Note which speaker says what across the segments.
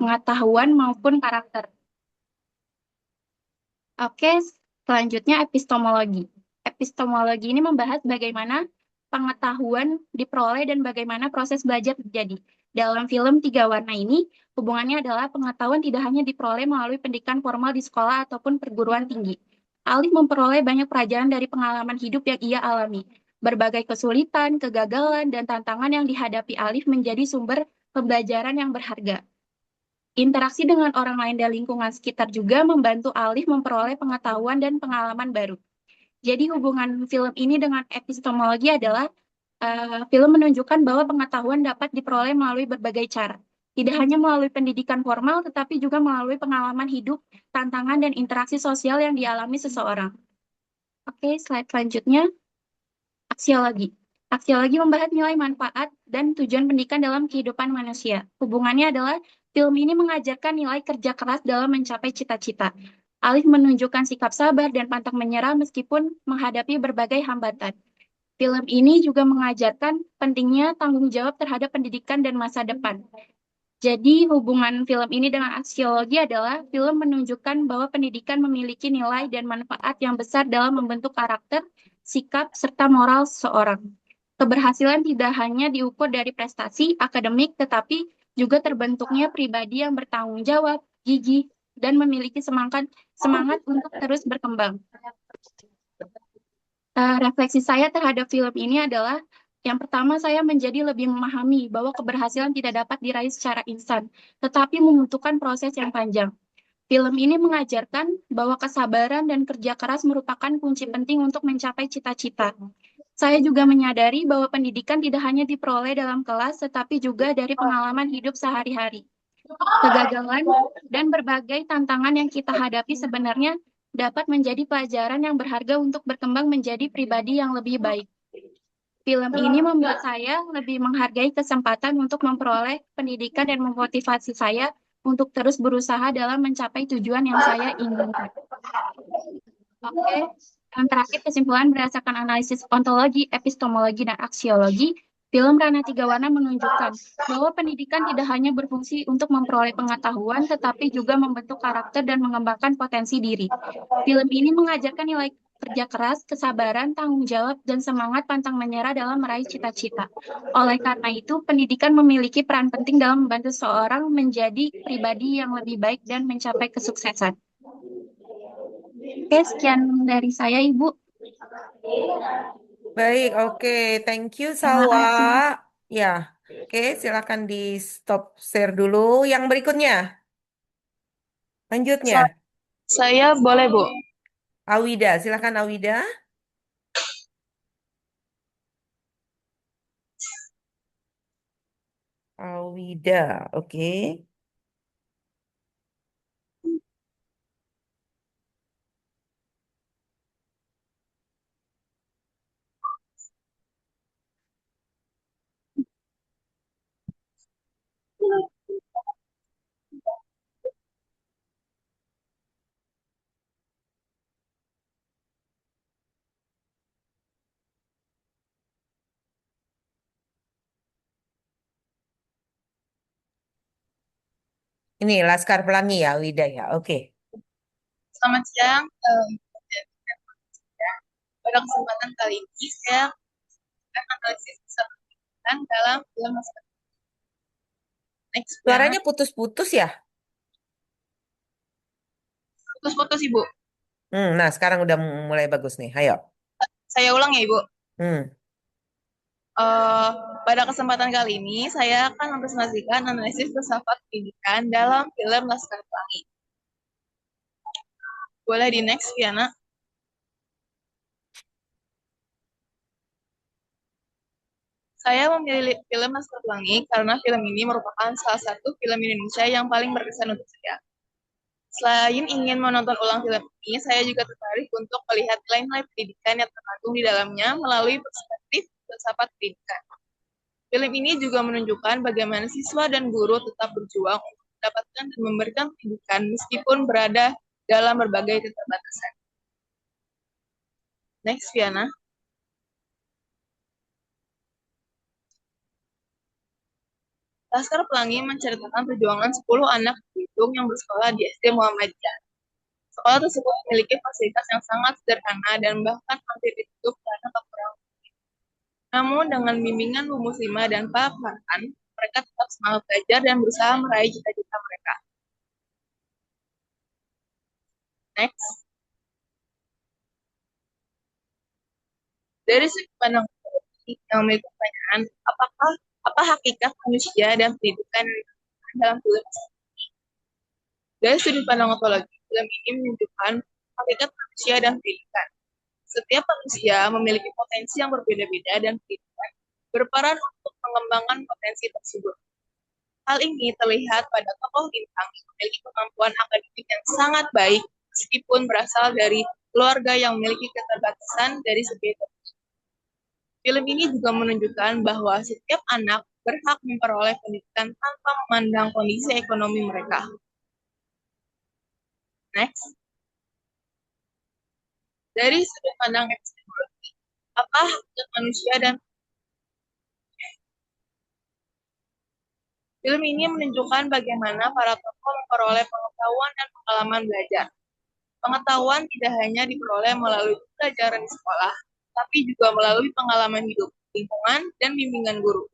Speaker 1: pengetahuan maupun karakter. Oke, selanjutnya epistemologi. Epistemologi ini membahas bagaimana pengetahuan diperoleh dan bagaimana proses belajar terjadi. Dalam film Tiga Warna ini, hubungannya adalah pengetahuan tidak hanya diperoleh melalui pendidikan formal di sekolah ataupun perguruan tinggi. Alif memperoleh banyak pelajaran dari pengalaman hidup yang ia alami. Berbagai kesulitan, kegagalan, dan tantangan yang dihadapi Alif menjadi sumber pembelajaran yang berharga. Interaksi dengan orang lain dan lingkungan sekitar juga membantu Alif memperoleh pengetahuan dan pengalaman baru. Jadi hubungan film ini dengan epistemologi adalah film menunjukkan bahwa pengetahuan dapat diperoleh melalui berbagai cara. Tidak hanya melalui pendidikan formal, tetapi juga melalui pengalaman hidup, tantangan, dan interaksi sosial yang dialami seseorang. Oke, slide selanjutnya. Aksiologi. Aksiologi membahas nilai manfaat dan tujuan pendidikan dalam kehidupan manusia. Hubungannya adalah film ini mengajarkan nilai kerja keras dalam mencapai cita-cita. Alif menunjukkan sikap sabar dan pantang menyerah meskipun menghadapi berbagai hambatan. Film ini juga mengajarkan pentingnya tanggung jawab terhadap pendidikan dan masa depan. Jadi hubungan film ini dengan aksiologi adalah film menunjukkan bahwa pendidikan memiliki nilai dan manfaat yang besar dalam membentuk karakter, sikap, serta moral seseorang. Keberhasilan tidak hanya diukur dari prestasi akademik, tetapi juga terbentuknya pribadi yang bertanggung jawab, gigih, dan memiliki semangat untuk terus berkembang. Refleksi saya terhadap film ini adalah yang pertama, saya menjadi lebih memahami bahwa keberhasilan tidak dapat diraih secara instan, tetapi membutuhkan proses yang panjang. Film ini mengajarkan bahwa kesabaran dan kerja keras merupakan kunci penting untuk mencapai cita-cita. Saya juga menyadari bahwa pendidikan tidak hanya diperoleh dalam kelas, tetapi juga dari pengalaman hidup sehari-hari. Kegagalan dan berbagai tantangan yang kita hadapi sebenarnya dapat menjadi pelajaran yang berharga untuk berkembang menjadi pribadi yang lebih baik. Film ini membuat saya lebih menghargai kesempatan untuk memperoleh pendidikan dan memotivasi saya untuk terus berusaha dalam mencapai tujuan yang saya inginkan. Oke, yang terakhir kesimpulan berdasarkan analisis ontologi, epistemologi, dan aksiologi, film Rana Tiga Warna menunjukkan bahwa pendidikan tidak hanya berfungsi untuk memperoleh pengetahuan, tetapi juga membentuk karakter dan mengembangkan potensi diri. Film ini mengajarkan nilai kerja keras, kesabaran, tanggung jawab, dan semangat pantang menyerah dalam meraih cita-cita. Oleh karena itu, pendidikan memiliki peran penting dalam membantu seseorang menjadi pribadi yang lebih baik dan mencapai kesuksesan. Oke, sekian dari saya, Ibu.
Speaker 2: Baik, oke. Thank you,
Speaker 1: Terima
Speaker 2: Salwa.
Speaker 1: kasih.
Speaker 2: Ya, oke. Silakan di stop share dulu. Yang berikutnya, lanjutnya.
Speaker 3: Saya boleh, Bu.
Speaker 2: Awida, silakan Awida. Awida, oke. Ini Laskar Pelangi ya, Awida ya. Oke.
Speaker 3: Selamat siang. Pada kesempatan kali ini, saya akan analisis keserentakan dalam film Laskar. Next, Piana.
Speaker 2: Suaranya putus-putus ya?
Speaker 3: Putus-putus, Ibu.
Speaker 2: Nah, sekarang udah mulai bagus nih. Ayo.
Speaker 3: Saya ulang ya, Ibu.
Speaker 2: Hmm.
Speaker 3: Eh, pada kesempatan kali ini, saya akan mempresentasikan analisis filsafat pendidikan dalam film Laskar Pelangi. Boleh di next, Piana. Saya memilih film Laskar Pelangi karena film ini merupakan salah satu film Indonesia yang paling berkesan untuk saya. Selain ingin menonton ulang film ini, saya juga tertarik untuk melihat nilai-nilai pendidikan yang terkandung di dalamnya melalui perspektif filsafat pendidikan. Film ini juga menunjukkan bagaimana siswa dan guru tetap berjuang untuk mendapatkan dan memberikan pendidikan meskipun berada dalam berbagai keterbatasan. Next, Fiana. Laskar Pelangi menceritakan perjuangan 10 anak Belitung yang bersekolah di SD Muhammadiyah. Sekolah tersebut memiliki fasilitas yang sangat sederhana dan bahkan hampir ditutup karena kekurangan. Namun dengan bimbingan Bu Muslimah dan Pak Farhan, mereka tetap semangat belajar dan berusaha meraih cita-cita mereka. Next. Dari sudut pandang yang memiliki pertanyaan, apa hakikat manusia dan pendidikan yang ditampilkan dalam film ini? Dari sudut pandang ontologi, film ini menunjukkan hakikat manusia dan pendidikan. Setiap manusia memiliki potensi yang berbeda-beda dan pendidikan berperan untuk mengembangkan potensi tersebut. Hal ini terlihat pada tokoh bintang yang memiliki kemampuan akademik yang sangat baik meskipun berasal dari keluarga yang memiliki keterbatasan dari segi ekonomi. Film ini juga menunjukkan bahwa setiap anak berhak memperoleh pendidikan tanpa memandang kondisi ekonomi mereka. Next. Dari sudut pandang epistemologi, apa hak manusia dan film ini menunjukkan bagaimana para tokoh memperoleh pengetahuan dan pengalaman belajar. Pengetahuan tidak hanya diperoleh melalui pelajaran di sekolah, tapi juga melalui pengalaman hidup, lingkungan, dan bimbingan guru.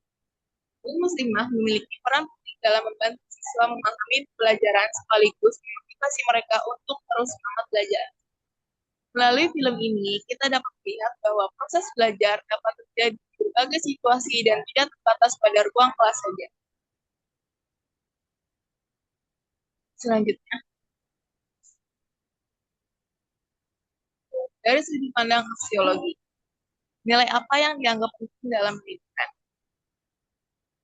Speaker 3: Bu Muslimah memiliki peran penting dalam membantu siswa memahami pelajaran sekaligus memotivasi mereka untuk terus semangat belajar. Melalui film ini, kita dapat melihat bahwa proses belajar dapat terjadi di berbagai situasi dan tidak terbatas pada ruang kelas saja. Selanjutnya, dari sudut pandang aksiologi, nilai apa yang dianggap penting dalam pendidikan?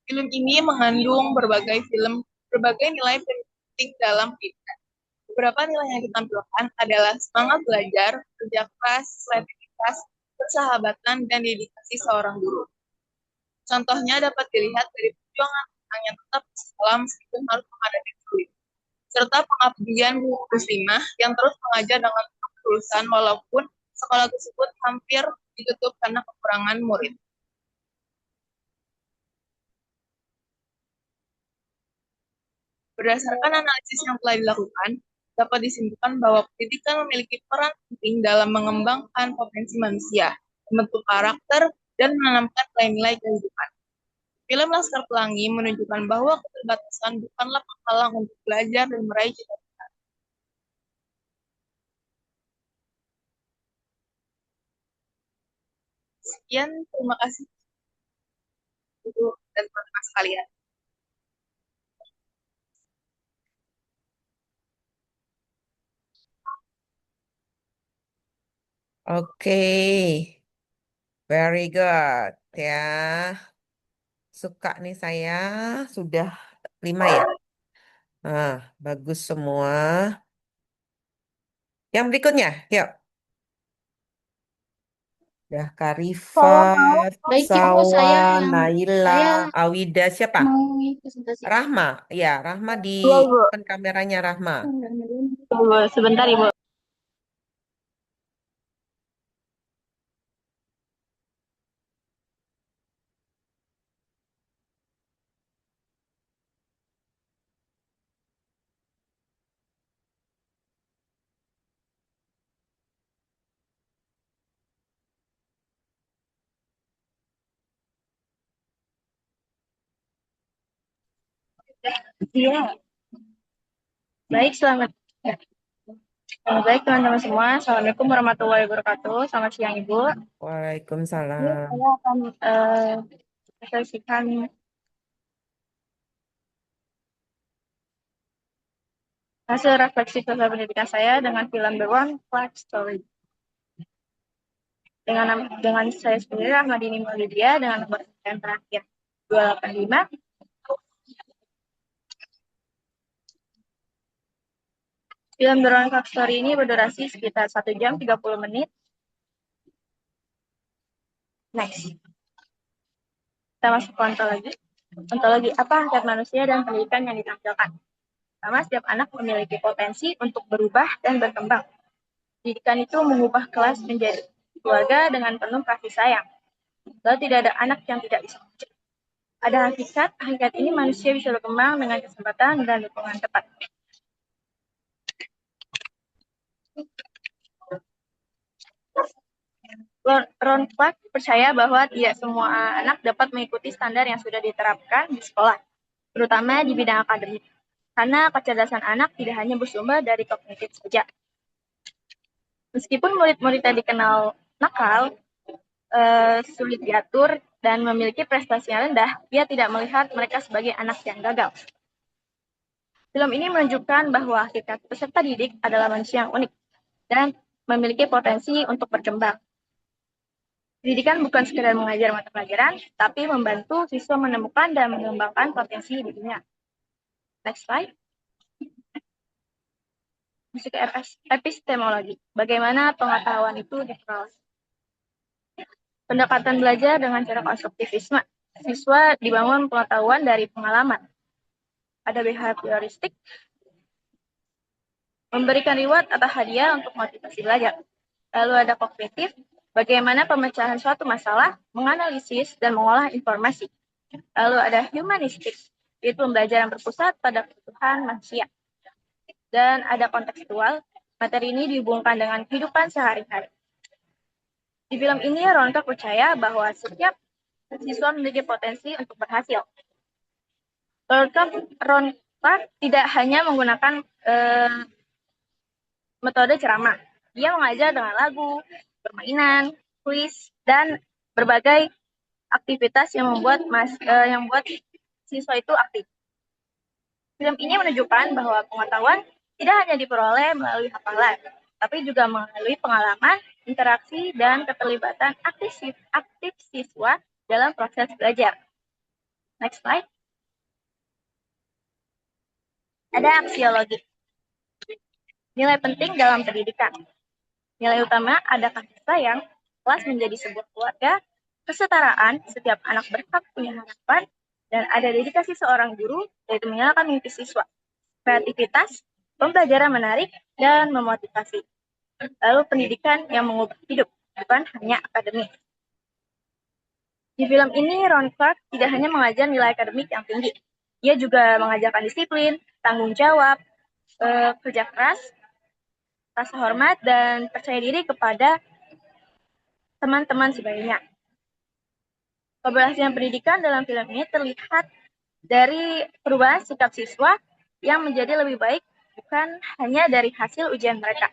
Speaker 3: Film ini mengandung berbagai nilai penting dalam pendidikan. Beberapa nilai yang ditampilkan adalah semangat belajar, kerja keras, kreativitas, persahabatan, dan dedikasi seorang guru. Contohnya dapat dilihat dari perjuangan orang yang tetap sekolah meskipun harus menghadapi sulit, serta pengabdian Bu Muslimah yang terus mengajar dengan ketulusan walaupun sekolah tersebut hampir ditutup karena kekurangan murid. Berdasarkan analisis yang telah dilakukan, dapat disimpulkan bahwa pendidikan memiliki peran penting dalam mengembangkan potensi manusia, membentuk karakter, dan menanamkan nilai-nilai kehidupan. Film Laskar Pelangi menunjukkan bahwa keterbatasan bukanlah penghalang untuk belajar dan meraih cita-cita. Sekian, terima kasih Ibu dan teman-teman sekalian.
Speaker 2: Oke, very good ya. Suka nih saya, sudah 5 ya. Nah, bagus semua. Yang berikutnya, yuk. Dah Karifa,
Speaker 1: Kalau mau, baik Ibu,
Speaker 2: Sawa,
Speaker 1: yang
Speaker 2: Naila,
Speaker 1: saya
Speaker 2: Awida, siapa?
Speaker 1: mau presentasi.
Speaker 2: Rahma, ya Rahma di
Speaker 3: Iya, Ibu.
Speaker 2: kan kameranya Rahma.
Speaker 3: Tunggu sebentar, Ibu.
Speaker 1: Iya. Baik, selamat. Ya. Baik, teman-teman semua. Assalamualaikum warahmatullahi wabarakatuh. Selamat siang, Ibu. Ini
Speaker 2: Waalaikumsalam.
Speaker 1: saya akan presentasikan hasil refleksi sosial pendidikan saya dengan film The One Life Story. Dengan saya sendiri, Rahmadini Maulidia, dengan nomor yang terakhir 285. Film The One Life Story ini berdurasi sekitar 1 jam 30 menit. Next. Kita masuk ke ontologi. Ontologi apa hakikat manusia dan pendidikan yang ditampilkan. Pertama, setiap anak memiliki potensi untuk berubah dan berkembang. Pendidikan itu mengubah kelas menjadi keluarga dengan penuh kasih sayang. Lalu tidak ada anak yang tidak bisa belajar.
Speaker 4: Ada hakikat ini manusia bisa berkembang dengan kesempatan dan dukungan tepat. Ron Clark percaya bahwa tidak semua anak dapat mengikuti standar yang sudah diterapkan di sekolah, terutama di bidang akademik. Karena kecerdasan anak tidak hanya bersumber dari kognitif saja. Meskipun murid-murid yang dikenal nakal, sulit diatur, dan memiliki prestasi yang rendah, dia tidak melihat mereka sebagai anak yang gagal. Film ini menunjukkan bahwa hakikat peserta didik adalah manusia yang unik dan memiliki potensi untuk berkembang. Pendidikan bukan sekedar mengajar mata pelajaran, tapi membantu siswa menemukan dan mengembangkan potensi dirinya. Next slide. Masuk ke epistemologi. Bagaimana pengetahuan itu diperoleh? Pendekatan belajar dengan cara konstruktivisme. Siswa dibangun pengetahuan dari pengalaman. Ada behavioristik, memberikan reward atau hadiah untuk motivasi belajar. Lalu ada kognitif, bagaimana pemecahan suatu masalah, menganalisis, dan mengolah informasi. Lalu ada humanistik, yaitu pembelajaran berpusat pada kebutuhan manusia. Dan ada kontekstual, materi ini dihubungkan dengan kehidupan sehari-hari. Di film ini, Ron Clark percaya bahwa setiap siswa memiliki potensi untuk berhasil. Ron Clark tidak hanya menggunakan metode ceramah. Dia mengajar dengan lagu, permainan, kuis, dan berbagai aktivitas yang membuat siswa itu aktif. Film ini menunjukkan bahwa pengetahuan tidak hanya diperoleh melalui hafalan, tapi juga melalui pengalaman, interaksi, dan keterlibatan aktif siswa dalam proses belajar. Next slide. Ada aksiologi. Nilai penting dalam pendidikan. Nilai utama ada kasih sayang, kelas menjadi sebuah keluarga, kesetaraan, setiap anak berhak punya harapan, dan ada dedikasi seorang guru, yaitu menyalakan mimpi siswa. Kreativitas, pembelajaran menarik, dan memotivasi. Lalu pendidikan yang mengubah hidup, bukan hanya akademik. Di film ini, Ron Clark tidak hanya mengajar nilai akademik yang tinggi, dia juga mengajarkan disiplin, tanggung jawab, kerja keras, rasa hormat, dan percaya diri kepada teman-teman sebagainya. Keberhasilan pendidikan dalam film ini terlihat dari perubahan sikap siswa yang menjadi lebih baik, bukan hanya dari hasil ujian mereka.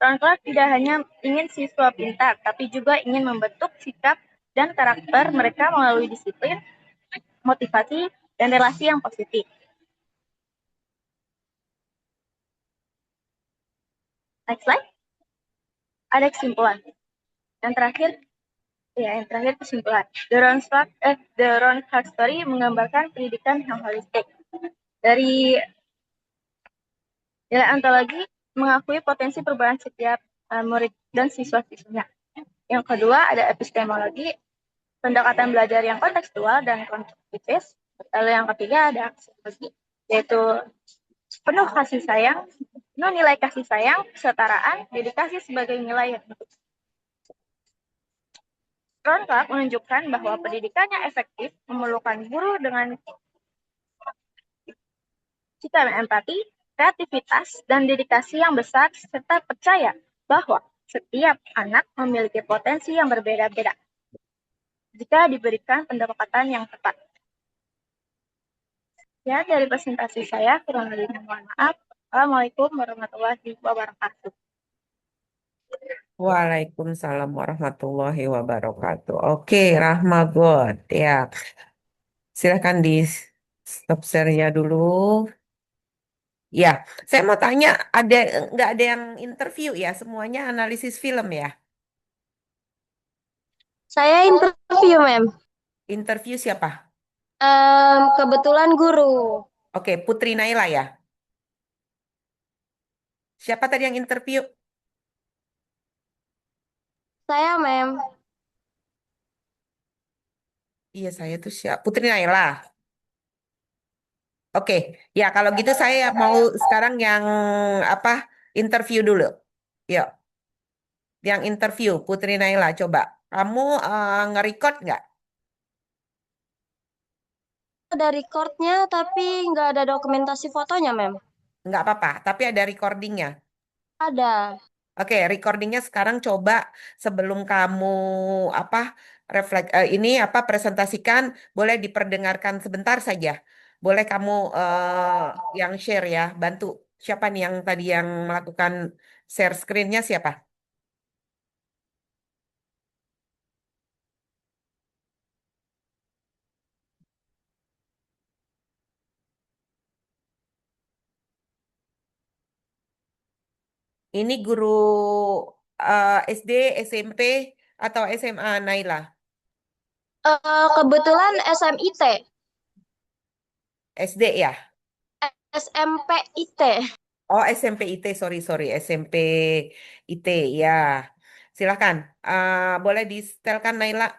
Speaker 4: Ron Clark tidak hanya ingin siswa pintar, tapi juga ingin membentuk sikap dan karakter mereka melalui disiplin, motivasi, dan relasi yang positif. Next slide. Ada kesimpulan. Yang terakhir kesimpulan. The Ron Clark Story menggambarkan pendidikan yang holistik. Dari nilai ontologi mengakui potensi perubahan setiap murid dan siswa-siswinya. Yang kedua ada epistemologi, pendekatan belajar yang kontekstual dan konstruktivis. Lalu yang ketiga ada aksiologi, yaitu penuh nilai kasih sayang, kesetaraan, dedikasi sebagai nilai yang penting. Ron Clark menunjukkan bahwa pendidikan yang efektif memerlukan guru dengan sikap empati, kreativitas, dan dedikasi yang besar, serta percaya bahwa setiap anak memiliki potensi yang berbeda-beda jika diberikan pendekatan yang tepat. Ya, dari presentasi saya, kurang lebihnya mohon maaf. Assalamualaikum warahmatullahi wabarakatuh.
Speaker 2: Waalaikumsalam warahmatullahi wabarakatuh. Oke, Rahma God. Ya, silahkan di stop share-nya dulu. Ya, saya mau tanya, nggak ada yang interview ya? Semuanya analisis film ya?
Speaker 5: Saya interview, Mem.
Speaker 2: Interview siapa?
Speaker 5: Kebetulan guru.
Speaker 2: Oke, Putri Naila ya? Siapa tadi yang interview?
Speaker 5: Saya, Mem.
Speaker 2: Iya, saya tuh siapa? Putri Naila. Oke, ya kalau gitu saya mau sekarang yang apa? Interview dulu. Yuk, yang interview Putri Naila coba. Kamu nge-record nggak?
Speaker 5: ada recordnya, tapi nggak ada dokumentasi fotonya, Mem.
Speaker 2: Nggak apa-apa, tapi ada recordingnya.
Speaker 5: Ada.
Speaker 2: Oke, recordingnya sekarang coba sebelum kamu apa ini apa presentasikan, boleh diperdengarkan sebentar saja. Boleh kamu yang share ya, bantu. Siapa nih yang tadi yang melakukan share screen-nya siapa? Ini guru SD, SMP, atau SMA, Naila?
Speaker 5: Kebetulan SMIT,
Speaker 2: SD ya?
Speaker 5: SMP IT.
Speaker 2: Oh, SMP IT, sorry, sorry, SMP IT, ya. Silahkan, boleh di-setelkan Naila.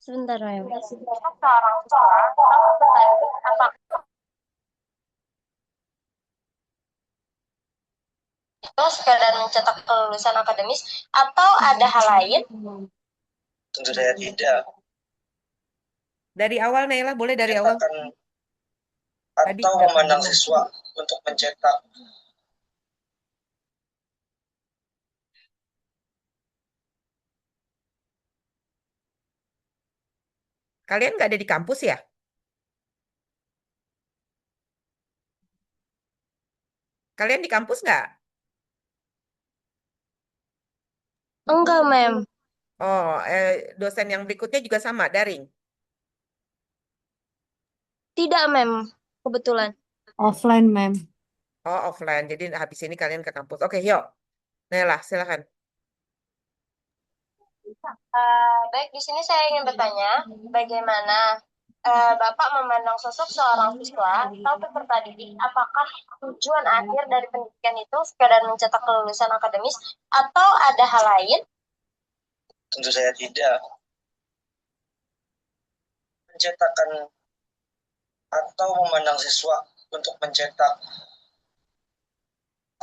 Speaker 5: Sebentar, Mem. Itu sekedar mencetak kelulusan akademis atau ada hal lain?
Speaker 6: Tentu saja tidak.
Speaker 2: Dari awal, Naila, boleh dari awal.
Speaker 6: Menciptakan
Speaker 2: Tadi
Speaker 6: atau
Speaker 2: nggak
Speaker 6: memandang
Speaker 2: kedengar.
Speaker 6: siswa untuk mencetak
Speaker 2: Kalian nggak ada di kampus ya? Kalian di kampus nggak?
Speaker 5: Enggak, Mem.
Speaker 2: Oh, dosen yang berikutnya juga sama, daring.
Speaker 5: Tidak, Mem. Kebetulan.
Speaker 7: Offline, Mem.
Speaker 2: Oh, offline. Jadi habis ini kalian ke kampus. Oke, yuk. Naila, silakan.
Speaker 5: Baik, di sini saya ingin bertanya, bagaimana Bapak memandang sosok seorang siswa atau peserta didik? Apakah tujuan akhir dari pendidikan itu sekadar mencetak kelulusan akademis atau ada hal lain?
Speaker 6: tentu saja tidak. Mencetakan atau memandang siswa untuk mencetak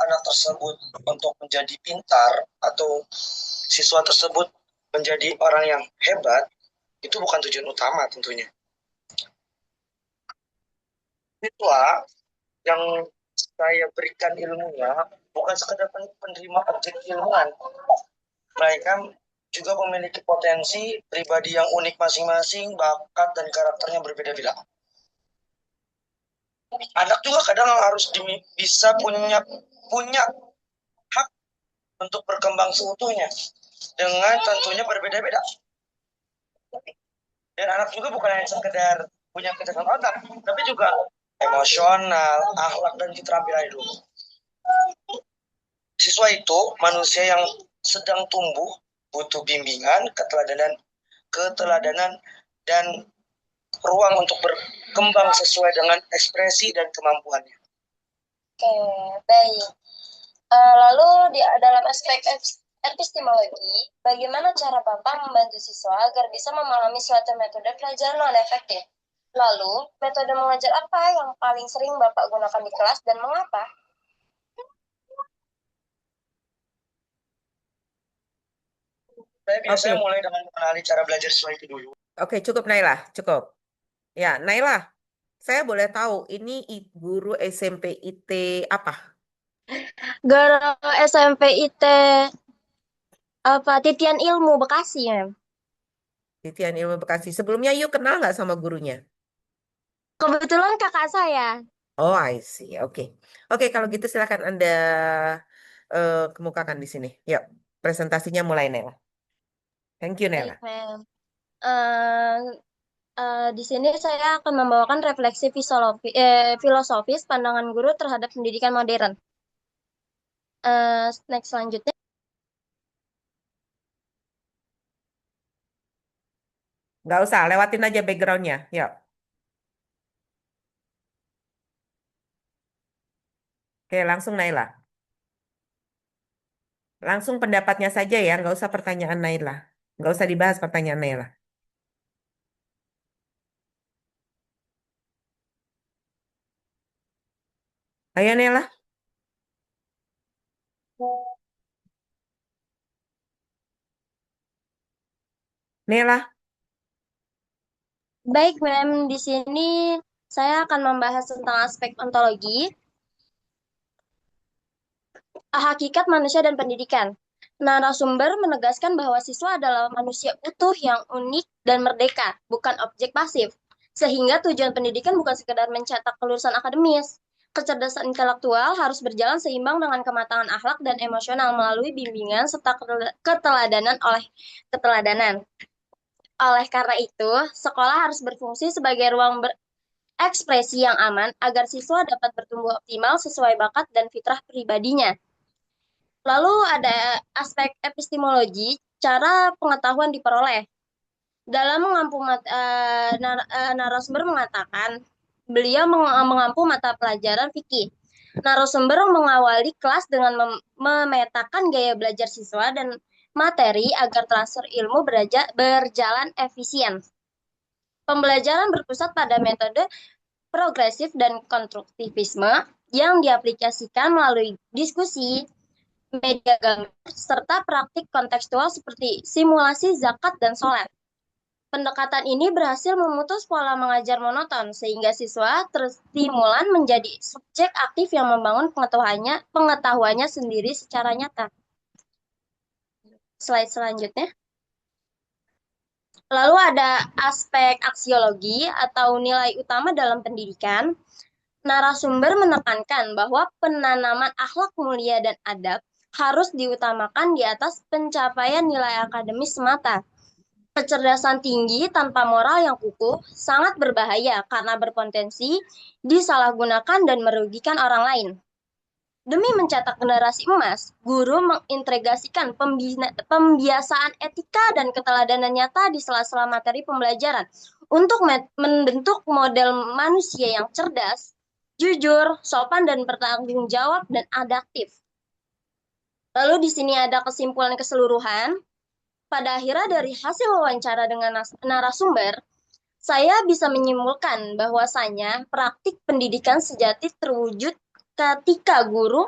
Speaker 6: anak tersebut untuk menjadi pintar atau siswa tersebut menjadi orang yang hebat itu bukan tujuan utama tentunya. Siswa yang saya berikan ilmunya bukan sekedar penerima objek ilmuwan. Mereka juga memiliki potensi pribadi yang unik masing-masing, bakat dan karakternya berbeda-beda. Anak juga kadang harus bisa punya hak untuk berkembang seutuhnya dengan tentunya berbeda-beda. Dan anak juga bukan hanya sekedar punya kecerdasan otak, tapi juga emosional, akhlak dan keterampilan hidup. Siswa itu manusia yang sedang tumbuh, butuh bimbingan, keteladanan dan ruang untuk berkembang sesuai dengan ekspresi dan kemampuannya.
Speaker 5: Oke, baik. Lalu dalam aspek epistemologi, bagaimana cara Bapak membantu siswa agar bisa memahami suatu metode pelajaran non efektif? Lalu, metode mengajar apa yang paling sering Bapak gunakan di kelas dan mengapa?
Speaker 6: Saya biasanya
Speaker 2: Oke,
Speaker 6: mulai dengan mengenali cara belajar siswa itu dulu.
Speaker 2: oke, cukup Naila, cukup. Ya, Naila, saya boleh tahu ini guru SMP IT apa?
Speaker 5: Guru SMP IT apa Titian Ilmu Bekasi ya?
Speaker 2: Titian Ilmu Bekasi. Sebelumnya yuk kenal nggak sama gurunya?
Speaker 5: Kebetulan kakak saya.
Speaker 2: Oh, I see. Oke. Oke, kalau gitu silakan Anda kemukakan di sini. Yuk, presentasinya mulai, Naila. Thank you,
Speaker 5: Baik,
Speaker 2: Naila.
Speaker 5: Mem. Eh, di sini saya akan membawakan refleksi filosofis pandangan guru terhadap pendidikan modern. Next selanjutnya.
Speaker 2: Nggak usah, lewatin aja backgroundnya. Yuk. Oke, langsung Naila. Langsung pendapatnya saja ya, nggak usah pertanyaan Naila. Nggak usah dibahas pertanyaan Naila. Ayo, Naila. Naila.
Speaker 5: Baik, Mem, di sini saya akan membahas tentang aspek ontologi, hakikat manusia dan pendidikan. Narasumber menegaskan bahwa siswa adalah manusia utuh yang unik dan merdeka, bukan objek pasif. Sehingga tujuan pendidikan bukan sekedar mencetak kelulusan akademis. Kecerdasan intelektual harus berjalan seimbang dengan kematangan akhlak dan emosional melalui bimbingan serta keteladanan oleh keteladanan. Oleh karena itu, sekolah harus berfungsi sebagai ruang berekspresi yang aman agar siswa dapat bertumbuh optimal sesuai bakat dan fitrah pribadinya. Lalu ada aspek epistemologi, cara pengetahuan diperoleh. Dalam mengampu narasumber mengatakan, beliau mengampu mata pelajaran fikih. Narasumber mengawali kelas dengan memetakan gaya belajar siswa dan materi agar transfer ilmu berjalan efisien. Pembelajaran berpusat pada metode progresif dan konstruktivisme yang diaplikasikan melalui diskusi, media gambar, serta praktik kontekstual seperti simulasi zakat dan sholat. Pendekatan ini berhasil memutus pola mengajar monoton, sehingga siswa terstimulan menjadi subjek aktif yang membangun pengetahuannya sendiri secara nyata. Slide selanjutnya. Lalu ada aspek aksiologi atau nilai utama dalam pendidikan. Narasumber menekankan bahwa penanaman akhlak mulia dan adab harus diutamakan di atas pencapaian nilai akademis semata. Kecerdasan tinggi tanpa moral yang kukuh sangat berbahaya karena berpotensi disalahgunakan dan merugikan orang lain. Demi mencetak generasi emas, guru mengintegrasikan pembiasaan etika dan keteladanan nyata di sela-sela materi pembelajaran untuk membentuk model manusia yang cerdas, jujur, sopan, dan bertanggung jawab dan adaptif. Lalu di sini ada kesimpulan keseluruhan. Pada akhirnya dari hasil wawancara dengan narasumber, saya bisa menyimpulkan bahwasanya praktik pendidikan sejati terwujud ketika guru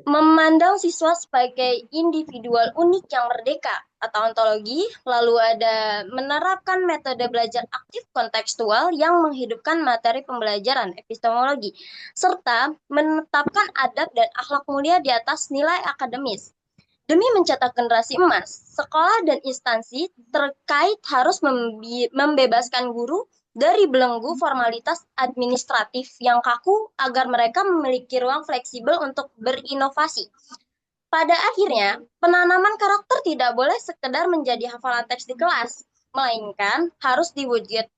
Speaker 5: memandang siswa sebagai individual unik yang merdeka atau ontologi, lalu ada menerapkan metode belajar aktif kontekstual yang menghidupkan materi pembelajaran epistemologi, serta menetapkan adab dan akhlak mulia di atas nilai akademis. Demi mencetak generasi emas, sekolah dan instansi terkait harus membebaskan guru dari belenggu formalitas administratif yang kaku agar mereka memiliki ruang fleksibel untuk berinovasi. Pada akhirnya, penanaman karakter tidak boleh sekedar menjadi hafalan teks di kelas, melainkan harus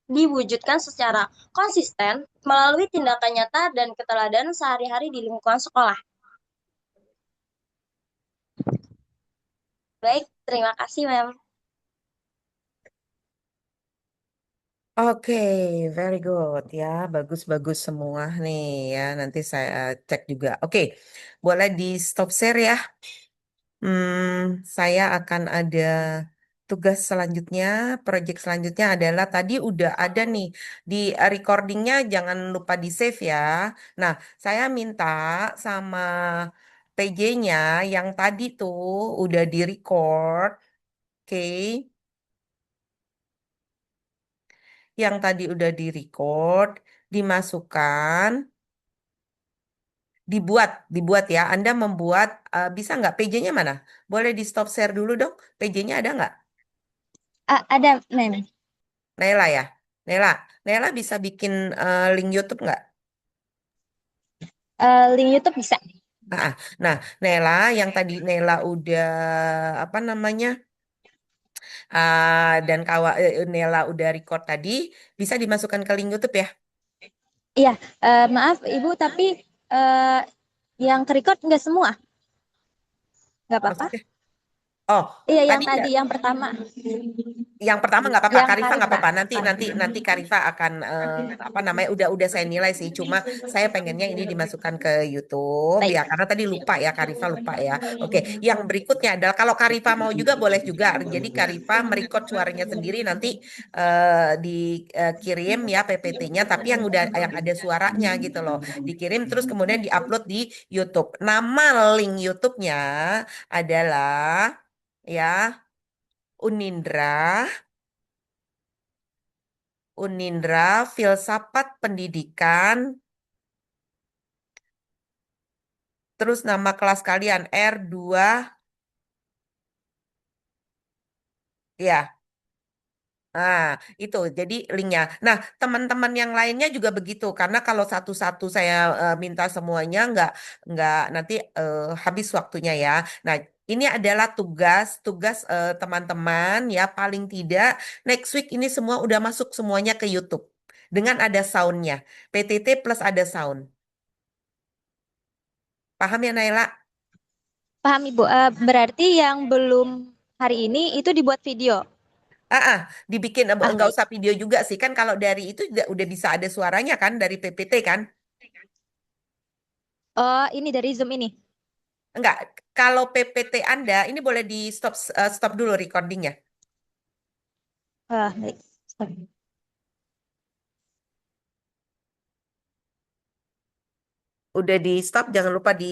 Speaker 5: diwujudkan secara konsisten melalui tindakan nyata dan keteladanan sehari-hari di lingkungan sekolah. Baik, terima kasih, Mem.
Speaker 2: Oke, very good ya, bagus-bagus semua nih ya. Nanti saya cek juga. Oke, boleh di stop share ya. Saya akan ada tugas selanjutnya, project selanjutnya adalah tadi udah ada nih di recordingnya, jangan lupa di save ya. Nah, saya minta sama PJ-nya yang tadi tuh udah di record, oke? Yang tadi udah di record, dimasukkan, dibuat ya. Anda membuat, bisa nggak PJ-nya mana? Boleh di stop share dulu dong. PJ-nya ada nggak?
Speaker 4: Ada, Mem.
Speaker 2: Nela ya. Nela bisa bikin link YouTube nggak?
Speaker 4: Link YouTube bisa.
Speaker 2: Nah, Nela yang tadi Nela udah apa namanya dan Nela udah record tadi bisa dimasukkan ke link YouTube ya.
Speaker 4: Iya, maaf Ibu, tapi yang ke-record nggak semua. Nggak apa-apa?
Speaker 2: Maksudnya? Oh,
Speaker 4: Iya, yang
Speaker 2: tadi
Speaker 4: tadi, yang pertama.
Speaker 2: yang pertama nggak apa-apa,
Speaker 4: Yang
Speaker 2: Karifa nggak
Speaker 4: Karifa.
Speaker 2: apa-apa. Nanti Karifa akan apa namanya udah saya nilai sih. Cuma saya pengennya ini dimasukkan ke YouTube
Speaker 4: Baik.
Speaker 2: ya karena tadi lupa ya Karifa lupa ya. Oke, yang berikutnya adalah kalau Karifa mau juga boleh juga. Jadi Karifa merecord suaranya sendiri nanti dikirim ya PPT-nya, tapi yang ada suaranya gitu loh. Dikirim terus kemudian diupload di YouTube. Nama link YouTube-nya adalah ya Unindra Unindra, Filsafat Pendidikan, terus nama kelas kalian R2, ya. Nah, itu jadi linknya. Nah, teman-teman yang lainnya juga begitu, karena kalau satu-satu saya minta semuanya, nggak nanti habis waktunya ya. Nah, ini adalah tugas teman-teman ya, paling tidak next week ini semua udah masuk semuanya ke YouTube dengan ada soundnya, PTT plus ada sound. Paham ya, Naila?
Speaker 7: Paham Ibu. Berarti yang belum hari ini itu dibuat video.
Speaker 2: Dibikin nggak
Speaker 7: Baik.
Speaker 2: usah video juga sih kan kalau dari itu udah bisa ada suaranya kan dari PPT kan?
Speaker 7: Oh, ini dari Zoom ini.
Speaker 2: Enggak, kalau PPT Anda ini boleh di stop dulu recordingnya.
Speaker 7: Baik.
Speaker 2: Udah di stop, jangan lupa di